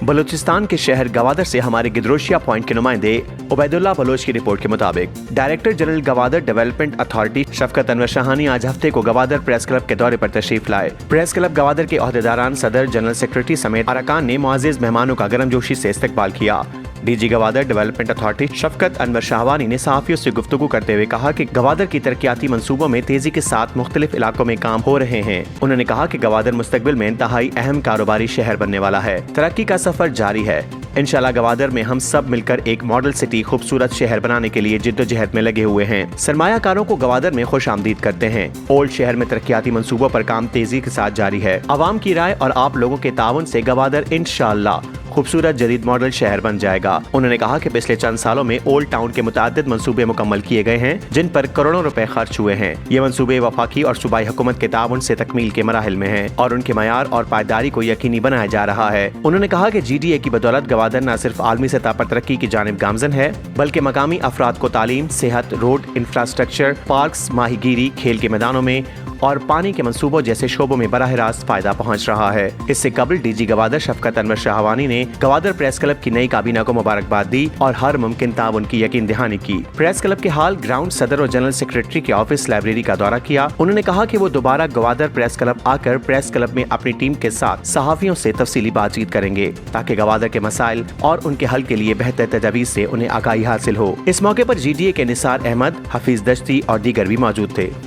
बलूचिस्तान के शहर गवादर से हमारे गिदरोशिया पॉइंट के नुमाइंदे उबैदुल्लाह बलोच की रिपोर्ट के मुताबिक director general Gwadar development authority Shafqat Anwar Shahani आज हफ्ते को गवादर प्रेस क्लब के दौरे पर तशरीफ लाए। प्रेस क्लब गवादर के ओहदेदारान, सदर, जनरल सेक्रेटरी समेत अरकान ने मुअज़्ज़िज़ मेहमानों का गर्मजोशी से इस्तकबाल किया। DG Gwadar development authority Shafqat Anwar Shahwani ने सहाफियों से गुफ्तगू करते हुए कहा कि गवादर की तरक्याती मंसूबों में तेजी के साथ मुख्तलिफ इलाकों में काम हो रहे हैं। उन्होंने कहा कि गवादर मुस्तकबिल में इंतहाई अहम कारोबारी शहर बनने वाला है। तरक्की का सफर जारी है। इंशाल्लाह गवादर में हम सब मिलकर एक मॉडल सिटी, खूबसूरत शहर बनाने के लिए जिद्दोजहद में लगे हुए हैं। सरमायाकारों को गवादर में खुश आमदीद करते हैं। ओल्ड शहर में तरक्याती मंसूबों पर काम तेजी के साथ जारी है। आवाम की राय और आप लोगों के ताउन से गवादर इंशाल्लाह खूबसूरत जदीद मॉडल शहर बन जाएगा। उन्होंने कहा कि पिछले चंद सालों में ओल्ड टाउन के मुताद्दिद मंसूबे मुकम्मल किए गए हैं, जिन पर करोड़ों रुपए खर्च हुए हैं। ये मंसूबे वफाकी और सूबाई हुकूमत के ताउन से तकमील के मराहिल में हैं और उनके मयार और पायदारी को यकीनी बनाया जा रहा है। उन्होंने कहा कि GDA की बदौलत गवादर न सिर्फ आलमी सतह पर तरक्की की जानिब गामजन है, बल्कि मकामी अफराद को तालीम, सेहत, रोड इंफ्रास्ट्रक्चर, पार्क्स, माहीगीरी, खेल के मैदानों में और पानी के मंसूबों जैसे शोबों में बराह रास्त फायदा पहुंच रहा है। इससे कबल डीजी गवादर शफकत अनवर शाहवानी ने गवादर प्रेस क्लब की नई काबीना को मुबारकबाद दी और हर मुमकिन ताउन की यकीन दहानी की। प्रेस क्लब के हाल ग्राउंड, सदर और जनरल सेक्रेटरी के ऑफिस, लाइब्रेरी का दौरा किया। उन्होंने कहा कि वो दोबारा गवादर प्रेस क्लब आकर प्रेस क्लब में अपनी टीम के साथ सहाफियों से तफसीली बातचीत करेंगे, ताकि गवादर के मसाइल और उनके हल के लिए बेहतर तजावीज़ से उन्हें आगाही हासिल हो। इस मौके पर GDA के निसार अहमद, हफीज दश्ती और दीगर भी मौजूद थे।